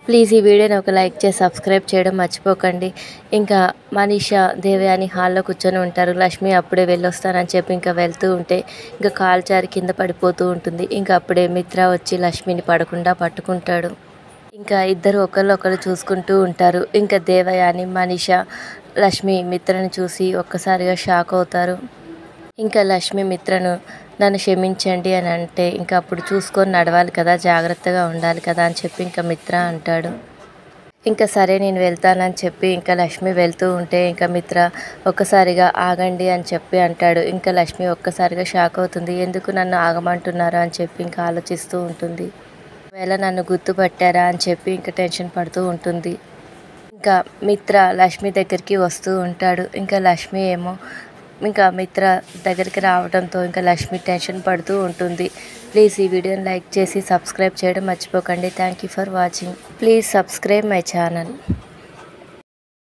Please ఈ వీడియోని ఒక లైక్ చేసి సబ్స్క్రైబ్ చేయడం మర్చిపోకండి. ఇంకా మనీషా దేవయాని హాల్లో కూర్చొని ఉంటారు. లక్ష్మి అప్పుడే వెళ్ళొస్తానని చెప్పి ఇంకా వెళ్తూ ఉంటే ఇంకా కాలు జారి కింద పడిపోతూ ఉంటుంది. ఇంకా అప్పుడే మిత్ర వచ్చి లక్ష్మిని పడకుండా పట్టుకుంటాడు. ఇంకా ఇద్దరు ఒకళ్ళు చూసుకుంటూ ఉంటారు. ఇంకా దేవయాని మనీషా లక్ష్మి మిత్రను చూసి ఒక్కసారిగా షాక్ అవుతారు. ఇంకా లక్ష్మి మిత్రను నన్ను క్షమించండి అని అంటే ఇంకా అప్పుడు చూసుకొని నడవాలి కదా, జాగ్రత్తగా ఉండాలి కదా అని చెప్పి ఇంకా మిత్ర అంటాడు. ఇంకా సరే నేను వెళ్తానని చెప్పి ఇంకా లక్ష్మి వెళ్తూ ఉంటే ఇంకా మిత్ర ఒక్కసారిగా ఆగండి అని చెప్పి అంటాడు. ఇంకా లక్ష్మి ఒక్కసారిగా షాక్ అవుతుంది. ఎందుకు నన్ను ఆగమంటున్నారు అని చెప్పి ఇంకా ఆలోచిస్తూ ఉంటుంది. ఒకవేళ నన్ను గుర్తుపట్టారా అని చెప్పి ఇంకా టెన్షన్ పడుతూ ఉంటుంది. ఇంకా మిత్ర లక్ష్మి దగ్గరికి వస్తూ ఉంటాడు. ఇంకా లక్ష్మి ఏమో ఇంకా మిత్ర దగ్గరికి రావడంతో ఇంకా లక్ష్మి టెన్షన్ పడుతూ ఉంటుంది. ప్లీజ్ ఈ వీడియోని లైక్ చేసి సబ్స్క్రైబ్ చేయడం మర్చిపోకండి. Thank you for watching. Please subscribe my channel.